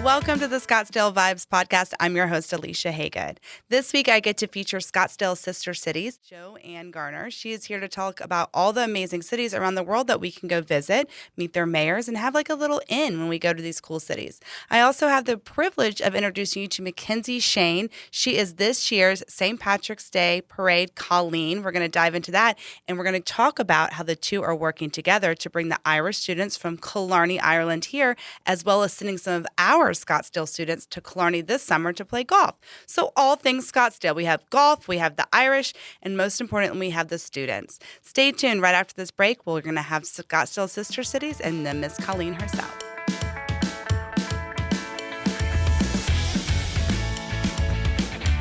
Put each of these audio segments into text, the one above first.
Welcome to the Scottsdale Vibes podcast. I'm your host, Alicia Haygood. This week, I get to feature Scottsdale Sister Cities, JoAnn Garner. She is here to talk about all the amazing cities around the world that we can go visit, meet their mayors, and have like a little inn when we go to these cool cities. I also have the privilege of introducing you to Mackenzie Shane. She is this year's St. Patrick's Day Parade Colleen. We're going to dive into that, and we're going to talk about how the two are working together to bring the Irish students from Killarney Ireland here, as well as sending some of our Scottsdale students to Killarney this summer to play golf. So all things Scottsdale. We have golf, we have the Irish, and most importantly, we have the students. Stay tuned. Right after this break, we're going to have Scottsdale Sister Cities and then Miss Colleen herself.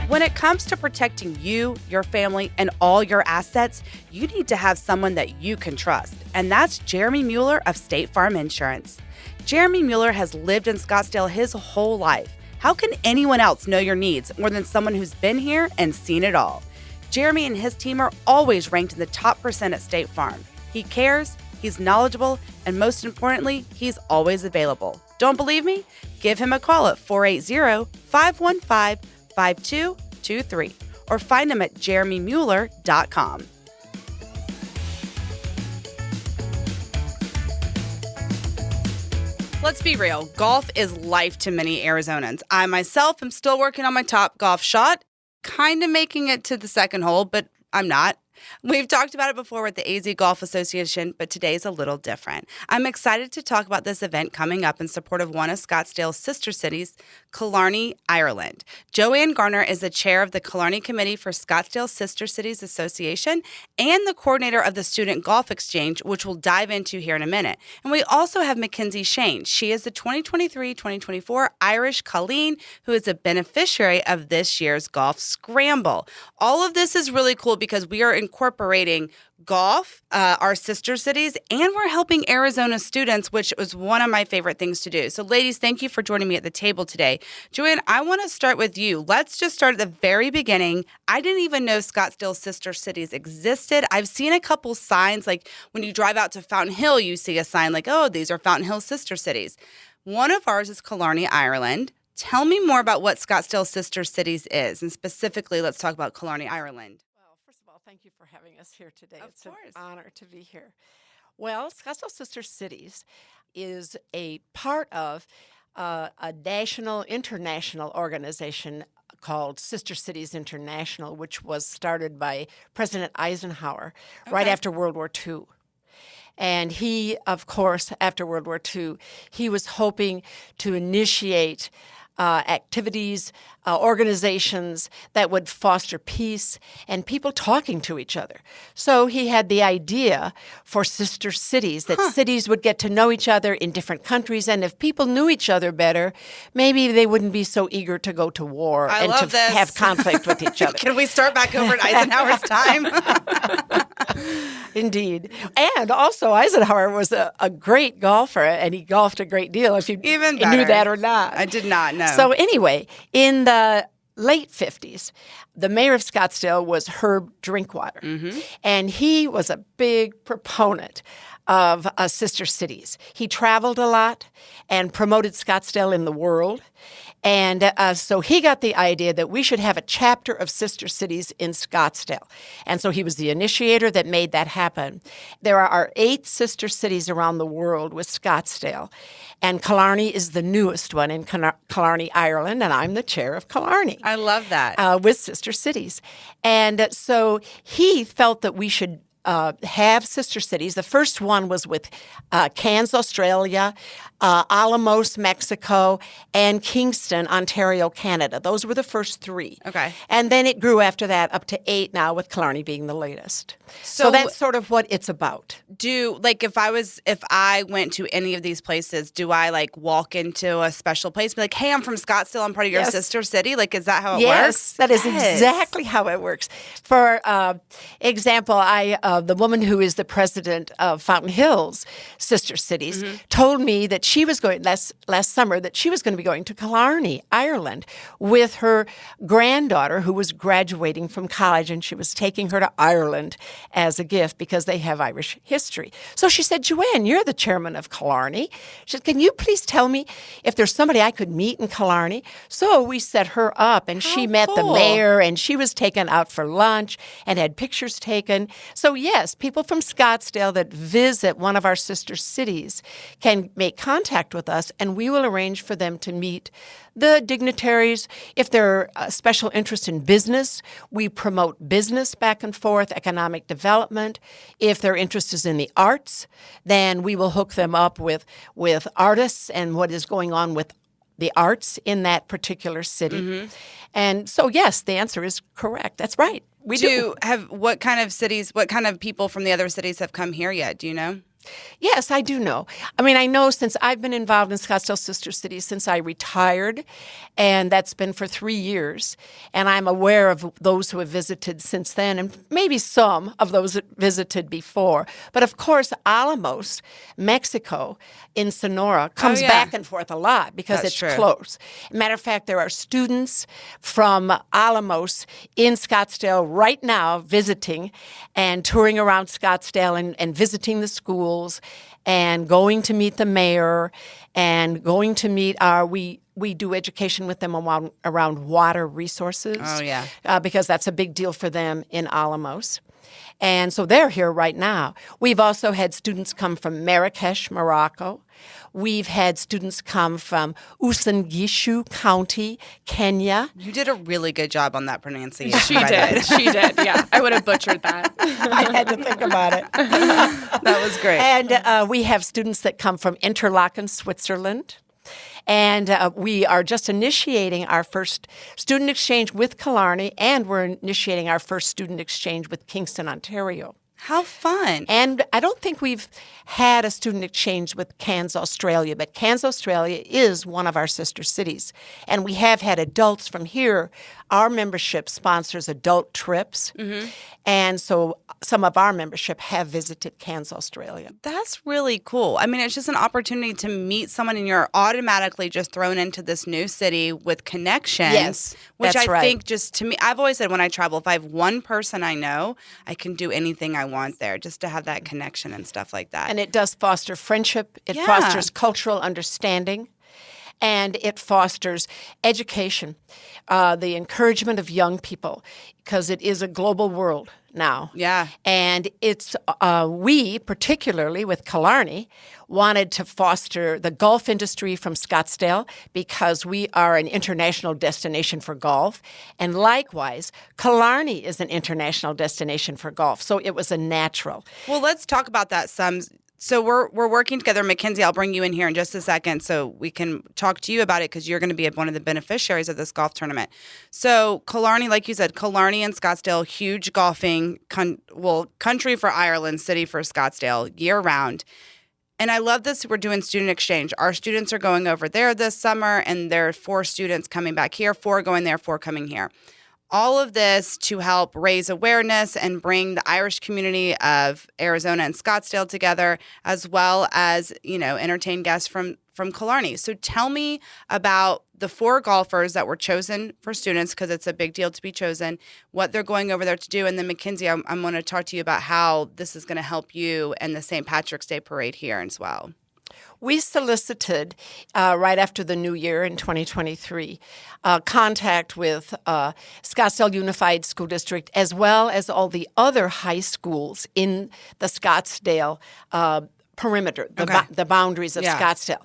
When it comes to protecting you, your family, and all your assets, you need to have someone that you can trust. And that's Jeremy Mueller of State Farm Insurance. Jeremy Mueller has lived in Scottsdale his whole life. How can anyone else know your needs more than someone who's been here and seen it all? Jeremy and his team are always ranked in the top % at State Farm. He cares, he's knowledgeable, and most importantly, he's always available. Don't believe me? Give him a call at 480-515-5223 or find him at jeremymueller.com. Let's be real, golf is life to many Arizonans. I myself am still working on my top golf shot, kind of making it to the second hole, but I'm not. We've talked about it before with the AZ Golf Association, but today's a little different. I'm excited to talk about this event coming up in support of one of Scottsdale's sister cities, Killarney, Ireland. JoAnn Garner is the chair of the Killarney Committee for Scottsdale Sister Cities Association and the coordinator of the Student Golf Exchange, which we'll dive into here in a minute. And we also have Mackenzie Shane. She is the 2023-2024 Irish Colleen, who is a beneficiary of this year's Golf Scramble. All of this is really cool because we are incorporating golf, our sister cities, and we're helping Arizona students, which was one of my favorite things to do. So ladies, thank you for joining me at the table today. JoAnn, I want to start with you. Let's just start at the very beginning. I didn't even know Scottsdale Sister Cities existed. I've seen a couple signs, like when you drive out to Fountain Hill, you see a sign like, oh, these are Fountain Hill Sister Cities. One of ours is Killarney, Ireland. Tell me more about what Scottsdale Sister Cities is, and specifically, let's talk about Killarney, Ireland. Thank you for having us here today. Of course. It's an honor to be here. Well, Scottsdale Sister Cities is a part of a national, international organization called Sister Cities International, which was started by President Eisenhower right after World War II. And he, of course, after World War II, he was hoping to initiate activities, organizations that would foster peace and people talking to each other. So he had the idea for sister cities, that cities would get to know each other in different countries, and if people knew each other better, maybe they wouldn't be so eager to go to war and to have conflict with each other. Can we start back over at Eisenhower's time? Indeed. And also, Eisenhower was a great golfer, and he golfed a great deal, if you Even knew that or not. I did not know. So anyway, in the late 50s, the mayor of Scottsdale was Herb Drinkwater, and he was a big proponent of sister cities. He traveled a lot and promoted Scottsdale in the world. And so he got the idea that we should have a chapter of sister cities in Scottsdale. And so he was the initiator that made that happen. There are 8 sister cities around the world with Scottsdale. And Killarney is the newest one in Killarney, Ireland, and I'm the chair of Killarney. I love that. With sister cities. And so he felt that we should have sister cities. The first one was with Cairns, Australia, Alamos, Mexico, and Kingston, Ontario, Canada. Those were the first 3. Okay. And then it grew after that up to 8 now, with Killarney being the latest. So that's sort of what it's about. If I went to any of these places, do I like walk into a special place, be like, hey, I'm from Scottsdale, I'm part of your sister city? Like, is that how it works? Yes, that is exactly how it works. For example, I the woman who is the president of Fountain Hills Sister Cities, told me that she was going last summer that she was going to be going to Killarney, Ireland, with her granddaughter who was graduating from college, and she was taking her to Ireland as a gift because they have Irish history. So she said, "JoAnn, you're the chairman of Killarney." She said, "Can you please tell me if there's somebody I could meet in Killarney?" So we set her up, and she met the mayor, and she was taken out for lunch and had pictures taken. So yes, people from Scottsdale that visit one of our sister cities can make contact with us, and we will arrange for them to meet the dignitaries. If they're a special interest in business, we promote business back and forth, economic development. If their interest is in the arts, then we will hook them up with artists and what is going on with the arts in that particular city. And so, yes, the answer is correct. That's right. We do. What kind of people from the other cities have come here yet? Do you know? Yes, I do know. I mean, I know since I've been involved in Scottsdale Sister Cities since I retired, and that's been for 3 years. And I'm aware of those who have visited since then, and maybe some of those that visited before. But of course, Alamos, Mexico, in Sonora, comes back and forth a lot because it's close. Matter of fact, there are students from Alamos in Scottsdale right now visiting and touring around Scottsdale and visiting the schools and going to meet the mayor and going to meet we do education with them around water resources. Oh, yeah. Because that's a big deal for them in Alamos. And so they're here right now. We've also had students come from Marrakesh, Morocco. We've had students come from Uasin Gishu County, Kenya. You did a really good job on that pronunciation. She did, yeah. I would have butchered that. I had to think about it. That was great. And we have students that come from Interlaken, Switzerland. And we are just initiating our first student exchange with Killarney, and we're initiating our first student exchange with Kingston, Ontario. How fun. And I don't think we've had a student exchange with Cairns, Australia, but Cairns, Australia is one of our sister cities. And we have had adults from here. Our membership sponsors adult trips. And so some of our membership have visited Cairns, Australia. That's really cool. I mean, it's just an opportunity to meet someone, and you're automatically just thrown into this new city with connections. Yes, which that's I right. think just to me, I've always said when I travel, if I have one person I know, I can do anything I want there, just to have that connection and stuff like that. And it does foster friendship. It fosters cultural understanding. And it fosters education, the encouragement of young people, because it is a global world now. Yeah. And it's we, particularly with Killarney, wanted to foster the golf industry from Scottsdale because we are an international destination for golf. And likewise, Killarney is an international destination for golf. So it was a natural. Well, let's talk about that some. So we're working together. Mackenzie, I'll bring you in here in just a second so we can talk to you about it because you're going to be one of the beneficiaries of this golf tournament. So Killarney, like you said, Killarney and Scottsdale, huge golfing, country for Ireland, city for Scottsdale, year round. And I love this. We're doing student exchange. Our students are going over there this summer, and there are 4 students coming back here, 4 going there, 4 coming here. All of this to help raise awareness and bring the Irish community of Arizona and Scottsdale together, as well as, entertain guests from Killarney. So tell me about the 4 golfers that were chosen for students, because it's a big deal to be chosen, what they're going over there to do. And then, Mackenzie, I'm going to talk to you about how this is going to help you and the St. Patrick's Day Parade here as well. We solicited right after the new year in 2023 contact with Scottsdale Unified School District, as well as all the other high schools in the Scottsdale perimeter, the boundaries of Scottsdale,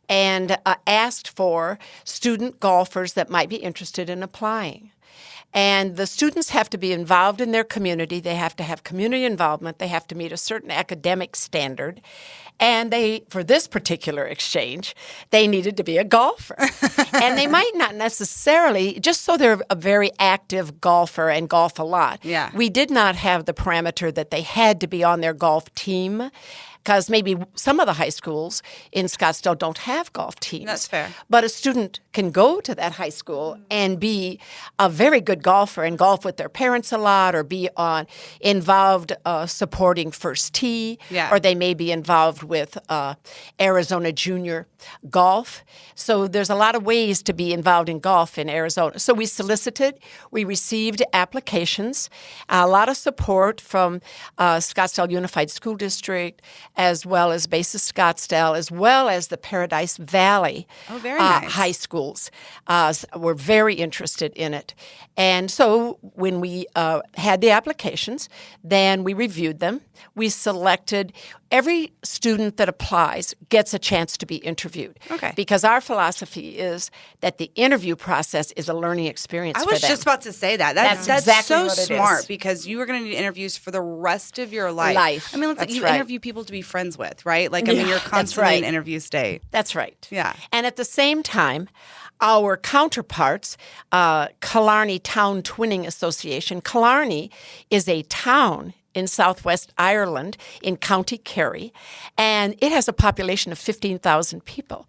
and asked for student golfers that might be interested in applying. And the students have to be involved in their community. They have to have community involvement. They have to meet a certain academic standard. And for this particular exchange, they needed to be a golfer. And they might not necessarily, just so they're a very active golfer and golf a lot. Yeah. We did not have the parameter that they had to be on their golf team. because maybe some of the high schools in Scottsdale don't have golf teams. That's fair. But a student can go to that high school and be a very good golfer and golf with their parents a lot, or be involved supporting First Tee, or they may be involved with Arizona Junior Golf. So there's a lot of ways to be involved in golf in Arizona. So we solicited, we received applications, a lot of support from Scottsdale Unified School District, as well as Basis Scottsdale, as well as the Paradise Valley very nice. high schools were very interested in it. And so when we had the applications, then we reviewed them. We selected every student that applies gets a chance to be interviewed. Okay. Because our philosophy is that the interview process is a learning experience for them. I was just about to say that. That's exactly so what it smart is. because you are going to need interviews for the rest of your life. I mean, That's you right. interview people to be friends with, right? Like, I mean, you're constantly in interview state. That's right. Yeah. And at the same time, our counterparts, Killarney Town Twinning Association, Killarney is a town in southwest Ireland in County Kerry, and it has a population of 15,000 people.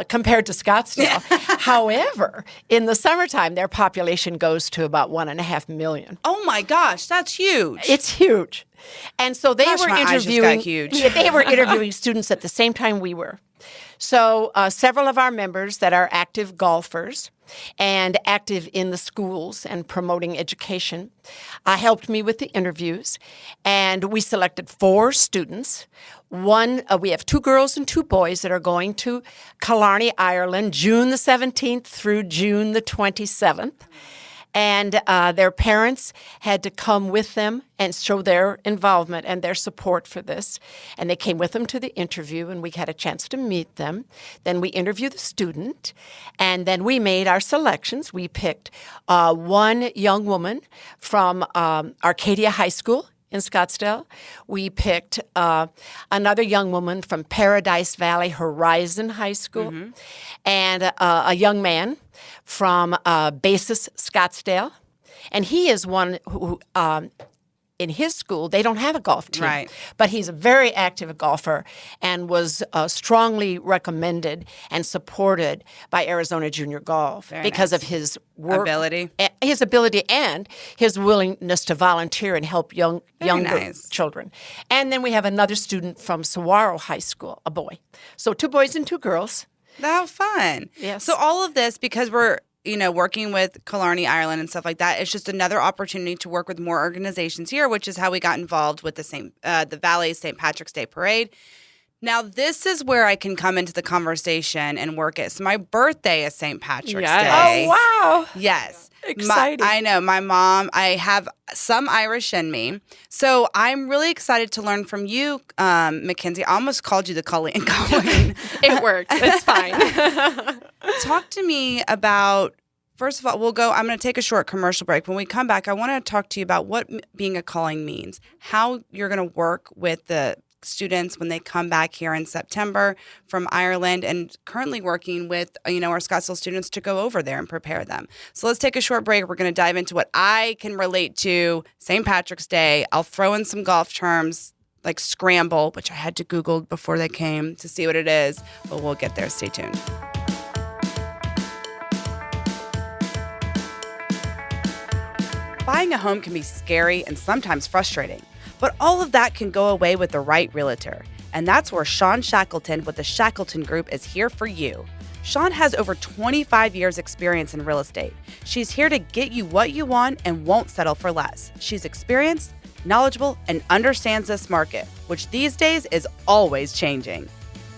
Compared to Scottsdale. However, in the summertime, their population goes to about 1.5 million. Oh my gosh, that's huge. It's huge. And so they were my eyes just interviewing got huge. they were interviewing students at the same time we were. So several of our members that are active golfers and active in the schools and promoting education helped me with the interviews. And we selected 4 students. We have 2 girls and 2 boys that are going to Killarney, Ireland, June the 17th through June the 27th. And their parents had to come with them and show their involvement and their support for this. And they came with them to the interview, and we had a chance to meet them. Then we interviewed the student, and then we made our selections. We picked one young woman from Arcadia High School in Scottsdale. We picked another young woman from Paradise Valley Horizon High School, and a young man from Basis Scottsdale. And he is one who, in his school, they don't have a golf team. Right. But he's a very active golfer and was strongly recommended and supported by Arizona Junior Golf because of his work. His ability and his willingness to volunteer and help younger children. And then we have another student from Saguaro High School, a boy. So 2 boys and 2 girls. How fun. Yes. So all of this, because we're, working with Killarney Ireland and stuff like that, it's just another opportunity to work with more organizations here, which is how we got involved with the Valley St. Patrick's Day Parade. Now, this is where I can come into the conversation and work it. So my birthday is St. Patrick's Day. Oh, wow. Yes. Exciting. I know. My mom, I have some Irish in me. So I'm really excited to learn from you, Mackenzie. I almost called you the Colleen. It works. It's fine. Talk to me about, first of all, I'm going to take a short commercial break. When we come back, I want to talk to you about what being a Colleen means, how you're going to work with the students when they come back here in September from Ireland, and currently working with our Scottsdale students to go over there and prepare them. So let's take a short break. We're going to dive into what I can relate to St. Patrick's Day. I'll throw in some golf terms like scramble, which I had to Google before they came to see what it is, but we'll get there. Stay tuned. Buying a home can be scary and sometimes frustrating. But all of that can go away with the right realtor. And that's where Sean Shackleton with the Shackleton Group is here for you. Sean has over 25 years experience in real estate. She's here to get you what you want and won't settle for less. She's experienced, knowledgeable, and understands this market, which these days is always changing.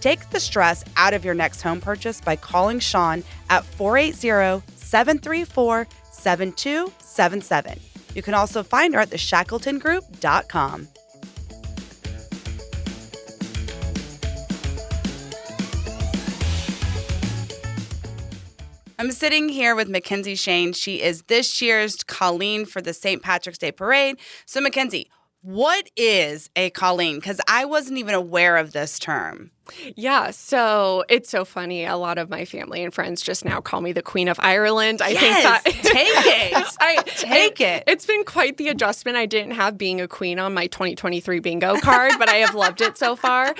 Take the stress out of your next home purchase by calling Sean at 480-734-7277. You can also find her at theshackletongroup.com. I'm sitting here with Mackenzie Shane. She is this year's Colleen for the St. Patrick's Day Parade. So, Mackenzie, what is a Colleen? Because I wasn't even aware of this term. Yeah, so it's so funny. A lot of my family and friends just now call me the Queen of Ireland. I think that take it. It's been quite the adjustment. I didn't have being a queen on my 2023 bingo card, but I have loved it so far.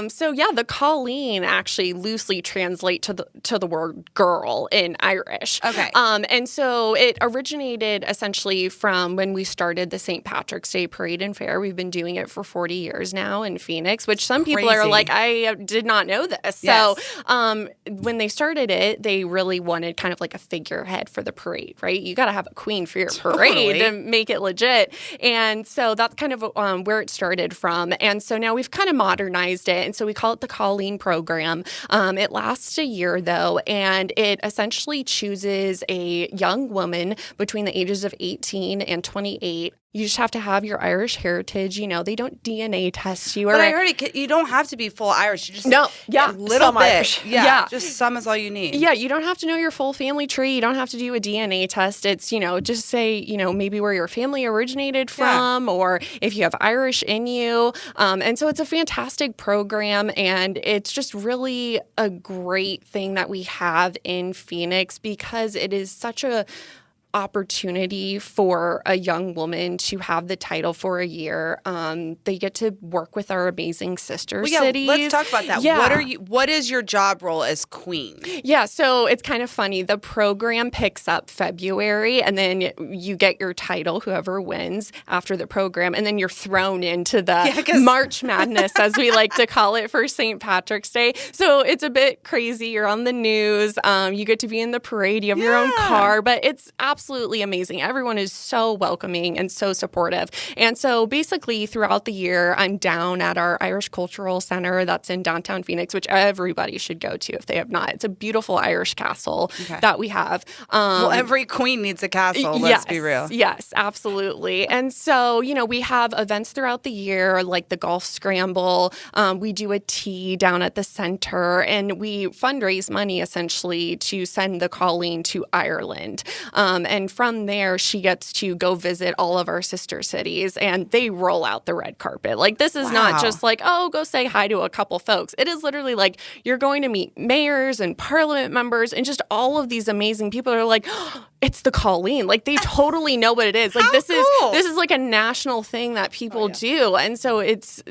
So yeah, the Colleen actually loosely translate to the word girl in Irish. Okay. And so it originated essentially from when we started the St. Patrick's Day Parade and Fair. We've been doing it for 40 years now in Phoenix, which some people are like, I did not know this. Yes. So when they started it, they really wanted kind of like a figurehead for the parade, right? You got to have a queen for your parade to make it legit. And so that's kind of where it started from. And so now we've kind of modernized it. And so we call it the Colleen program. It lasts a year, though, and it essentially chooses a young woman between the ages of 18 and 28. You just have to have your Irish heritage. You know, they don't DNA test you. But I heard you don't have to be full Irish. You just a little bit. Irish. Yeah, just some is all you need. Yeah, you don't have to know your full family tree. You don't have to do a DNA test. It's, just say, maybe where your family originated from or if you have Irish in you. And so it's a fantastic program, and it's just really a great thing that we have in Phoenix because it is such a opportunity for a young woman to have the title for a year. They get to work with our amazing sister cities. Let's talk about that. Yeah. What is your job role as queen? Yeah, so it's kind of funny. The program picks up February, and then you get your title, whoever wins after the program, and then you're thrown into the March Madness, as we like to call it, for St. Patrick's Day. So it's a bit crazy. You're on the news. You get to be in the parade. You have your own car, but it's absolutely amazing. Everyone is so welcoming and so supportive. And so basically throughout the year, I'm down at our Irish Cultural Center that's in downtown Phoenix, which everybody should go to if they have not. It's a beautiful Irish castle that we have. Well, every queen needs a castle, let's be real. Yes, absolutely. And so, we have events throughout the year like the Golf Scramble. We do a tea down at the center, and we fundraise money essentially to send the Colleen to Ireland. And from there, she gets to go visit all of our sister cities, and they roll out the red carpet. Like, this is not just like, oh, go say hi to a couple folks. It is literally like you're going to meet mayors and parliament members and just all of these amazing people are like, oh, it's the Colleen. Like, they totally know what it is. Like, this is like a national thing that people do. And so it's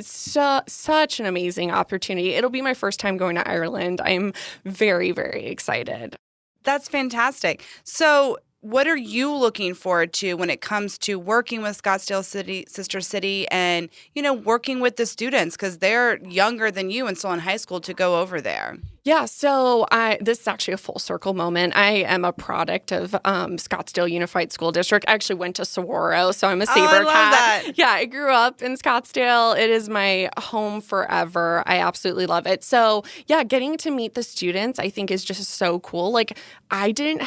such an amazing opportunity. It'll be my first time going to Ireland. I'm very, very excited. That's fantastic. So what are you looking forward to when it comes to working with Scottsdale Sister City and, working with the students because they're younger than you and still in high school to go over there? Yeah, so this is actually a full circle moment. I am a product of Scottsdale Unified School District. I actually went to Saguaro, so I'm a Saber I love cat. That. Yeah, I grew up in Scottsdale. It is my home forever. I absolutely love it. So yeah, getting to meet the students I think is just so cool. Like, I didn't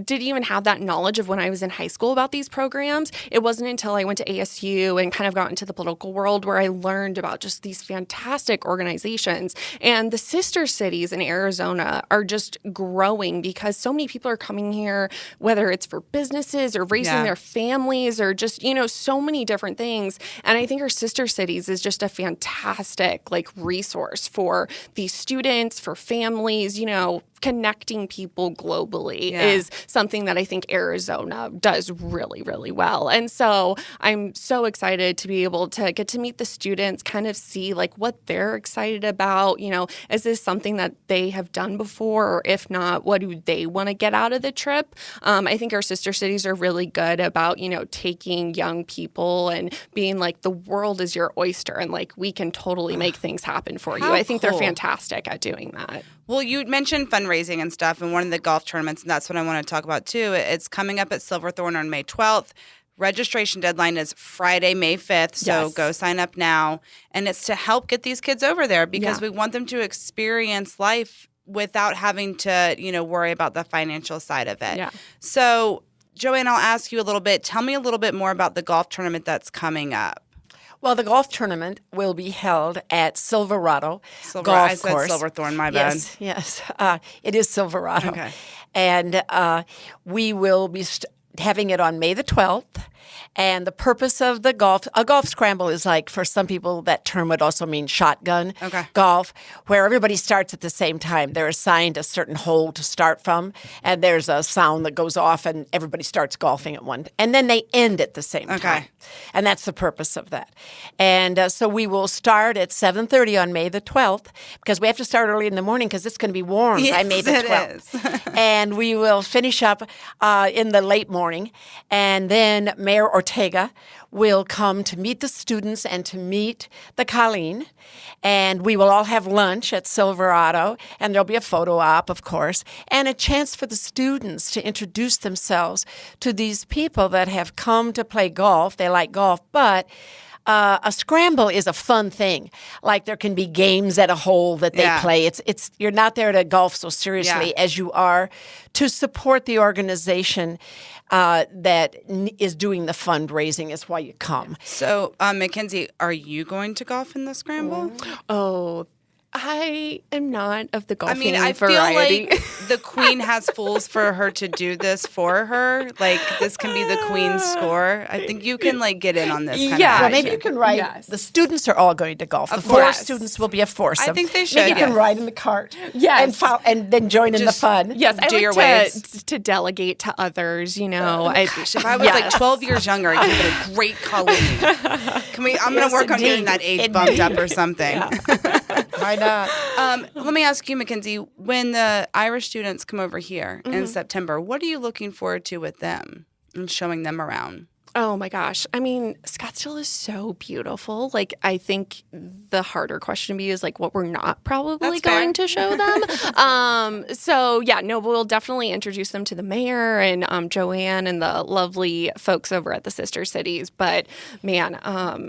even have that knowledge of when I was in high school about these programs. It wasn't until I went to ASU and kind of got into the political world where I learned about just these fantastic organizations. And the sister cities in Arizona are just growing because so many people are coming here, whether it's for businesses or raising their families or just, so many different things. And I think our sister cities is just a fantastic resource for these students, for families, connecting people globally is something that I think Arizona does really, really well. And so I'm so excited to be able to get to meet the students, kind of see what they're excited about. Is this something that they have done before? Or if not, what do they want to get out of the trip? I think our sister cities are really good about, taking young people and being like, the world is your oyster and we can totally make things happen for you. I think they're fantastic at doing that. Well, you mentioned fundraising and stuff in one of the golf tournaments, and that's what I want to talk about too. It's coming up at Silverthorne on May 12th. Registration deadline is Friday, May 5th, so go sign up now. And it's to help get these kids over there because we want them to experience life without having to, worry about the financial side of it. Yeah. So, JoAnn, I'll ask you a little bit. Tell me a little bit more about the golf tournament that's coming up. Well, the golf tournament will be held at Silverado Golf I said Course. Silverthorne, my bad. Yes. It is Silverado. Okay. And we will be having it on May the 12th. And the purpose of a golf scramble is like, for some people, that term would also mean shotgun golf, where everybody starts at the same time. They're assigned a certain hole to start from, and there's a sound that goes off, and everybody starts golfing at one. And then they end at the same time. And that's the purpose of that. And so we will start at 7:30 on May the 12th, because we have to start early in the morning because it's going to be warm by May the 12th. And we will finish up in the late morning, and then Mayor Ortega will come to meet the students and to meet the Colleen, and we will all have lunch at Silverado, and there'll be a photo op, of course, and a chance for the students to introduce themselves to these people that have come to play golf. They like golf, but a scramble is a fun thing. Like, there can be games at a hole that they play. It's you're not there to golf so seriously as you are to support the organization that is doing the fundraising. Is why you come. So, Mackenzie, are you going to golf in the scramble? Oh, I am not of the golfing variety. I feel like the queen has fools for her to do this for her. Like, this can be the queen's score. I think you can, like, get in on this kind of well, maybe you can ride. Yes. The students are all going to golf. The four students will be a foursome. I think they should. Maybe you can ride in the cart. And then join in the fun. Yes, I do like your ways. To delegate to others, you know. If I was like 12 years younger, I could have been a great Colleen. I'm going to work on getting that age bumped up or something. Why not? Let me ask you, Mackenzie, when the Irish students come over here in September, what are you looking forward to with them and showing them around? Oh my gosh. I mean, Scottsdale is so beautiful. Like, I think the harder question to me is like what we're not probably going to show them. We'll definitely introduce them to the mayor and JoAnn and the lovely folks over at the Sister Cities. But man,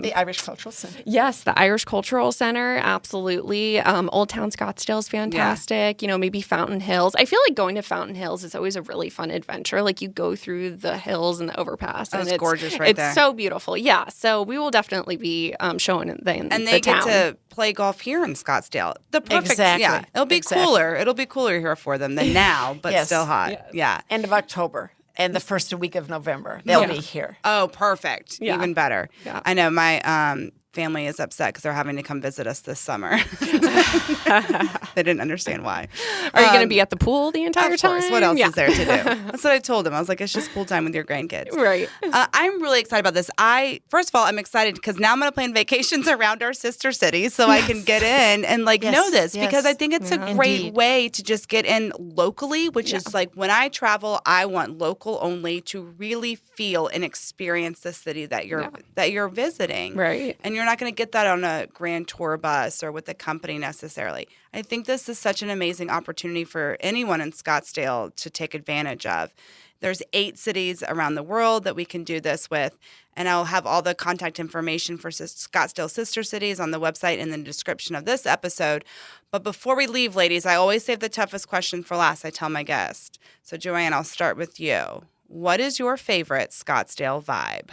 the Irish Cultural Center. Yes, the Irish Cultural Center, absolutely. Old Town Scottsdale is fantastic. You know, maybe Fountain Hills. I feel like going to Fountain Hills is always a really fun adventure. Like, you go through the hills and the overpass, and it's gorgeous. Right it's there. So beautiful. Yeah. So we will definitely be showing it in and they town. get to play golf here in Scottsdale. The perfect. Exactly. Yeah. It'll be cooler. It'll be cooler here for them than now, but still hot. Yes. Yeah. End of October and the first week of November. They'll be here. Oh, perfect. Yeah. Even better. Yeah. I know my family is upset because they're having to come visit us this summer. They didn't understand why. Are you going to be at the pool the entire time? Of course. What else is there to do? That's what I told them. I was like, it's just pool time with your grandkids. Right. I'm really excited about this. First of all, I'm excited because now I'm going to plan vacations around our sister cities so I can get in and know this because I think it's a great way to just get in locally, which is like when I travel, I want local only to really feel and experience the city that you're visiting. Right. And you're not going to get that on a grand tour bus or with a company necessarily. I think this is such an amazing opportunity for anyone in Scottsdale to take advantage of. There's 8 cities around the world that we can do this with, and I'll have all the contact information for Scottsdale Sister Cities on the website in the description of this episode. But before we leave, ladies, I always save the toughest question for last, I tell my guest. So, JoAnn, I'll start with you. What is your favorite Scottsdale vibe?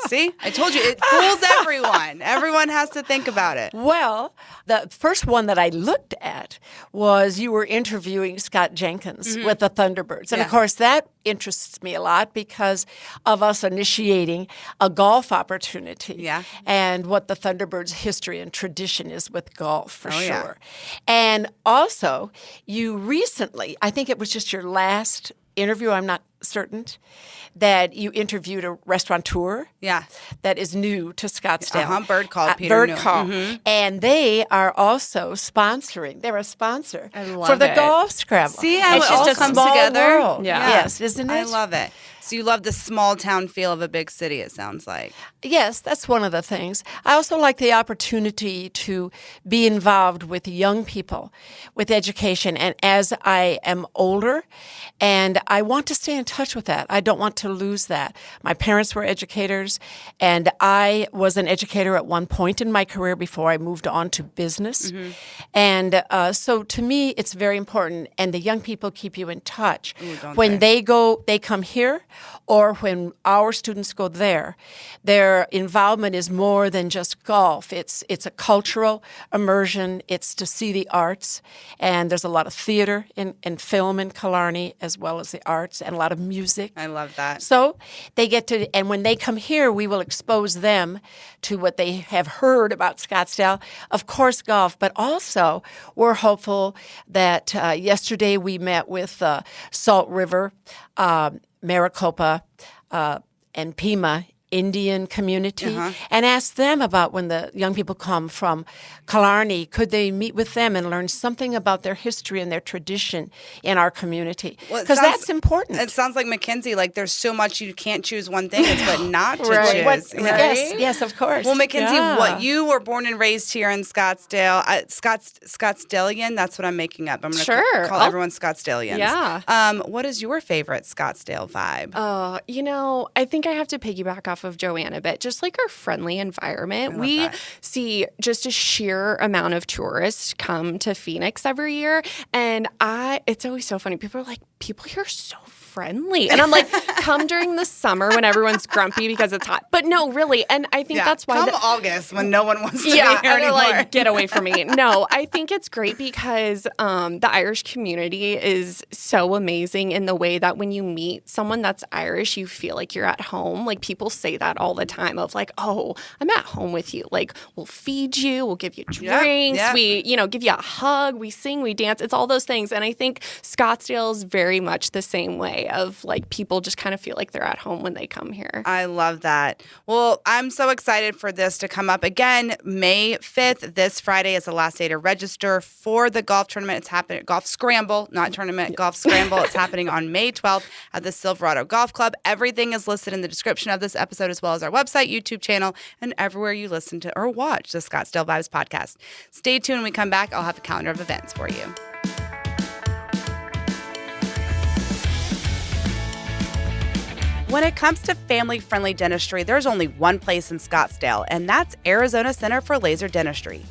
See, I told you, it fools everyone. Everyone has to think about it. Well, the first one that I looked at was you were interviewing Scott Jenkins with the Thunderbirds. And, of course, that interests me a lot because of us initiating a golf opportunity and what the Thunderbirds' history and tradition is with golf, for sure. Yeah. And also, you recently, I think it was just your last interview, I'm not certain, that you interviewed a restaurateur that is new to Scottsdale. Bird Call, Peter Bird Newell. Call. Mm-hmm. And they are also sponsoring. They're a sponsor for the it. Golf Scramble. See how it's it all just a comes small together? World. Yeah. Yes, isn't it? I love it. So you love the small town feel of a big city, it sounds like. Yes, that's one of the things. I also like the opportunity to be involved with young people, with education. And as I am older and I want to stay in touch with that. I don't want to lose that. My parents were educators, and I was an educator at one point in my career before I moved on to business. Mm-hmm. And so to me, it's very important. And the young people keep you in touch. Ooh, when they come here, or when our students go there, their involvement is more than just golf. It's a cultural immersion. It's to see the arts. And there's a lot of theater and film in Killarney, as well as the arts, and a lot of music. I love that. So they get to, and when they come here, we will expose them to what they have heard about Scottsdale. Of course, golf, but also we're hopeful that yesterday we met with Salt River, Maricopa, and Pima Indian community, and asked them about when the young people come from Killarney, could they meet with them and learn something about their history and their tradition in our community? Because that's important. It sounds like Mackenzie, like there's so much you can't choose one thing, it's what not to choose. Yes, of course. Well, Mackenzie, you were born and raised here in Scottsdale. Scottsdalian, that's what I'm making up. I'm going to call everyone Scottsdalians. Yeah. What is your favorite Scottsdale vibe? I think I have to piggyback off of JoAnn a bit, just like our friendly environment. We see just a sheer amount of tourists come to Phoenix every year. And it's always so funny. People are like, people here are so friendly. And I'm like, come during the summer when everyone's grumpy because it's hot. But no, really. And I think that's why. Come August when no one wants to be and here they're anymore. like, get away from me. No, I think it's great because the Irish community is so amazing in the way that when you meet someone that's Irish, you feel like you're at home. Like people say that all the time of like, oh, I'm at home with you. Like we'll feed you, we'll give you drinks, we, give you a hug, we sing, we dance. It's all those things. And I think Scottsdale is very much the same way of like people just kind of feel like they're at home when they come here. I love that. Well, I'm so excited for this to come up again. May 5th, this Friday is the last day to register for the golf tournament. It's happening at Golf Scramble, not tournament, Golf Scramble. It's happening on May 12th at the Silverado Golf Club. Everything is listed in the description of this episode, as well as our website, YouTube channel, and everywhere you listen to or watch the Scottsdale Vibes podcast. Stay tuned. When we come back, I'll have a calendar of events for you. When it comes to family-friendly dentistry, there's only one place in Scottsdale, and that's Arizona Center for Laser Dentistry.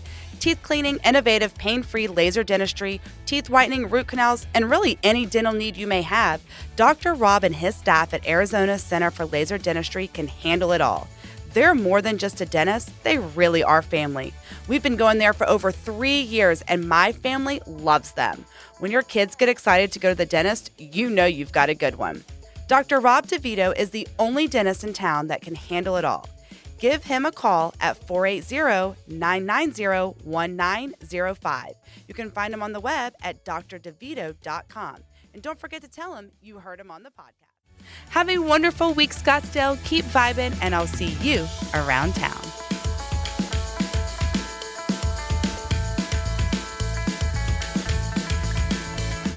Teeth cleaning, innovative, pain-free laser dentistry, teeth whitening, root canals, and really any dental need you may have, Dr. Rob and his staff at Arizona Center for Laser Dentistry can handle it all. They're more than just a dentist, they really are family. We've been going there for over 3 years, and my family loves them. When your kids get excited to go to the dentist, you know you've got a good one. Dr. Rob DeVito is the only dentist in town that can handle it all. Give him a call at 480-990-1905. You can find him on the web at drdevito.com. And don't forget to tell him you heard him on the podcast. Have a wonderful week, Scottsdale. Keep vibing, and I'll see you around town.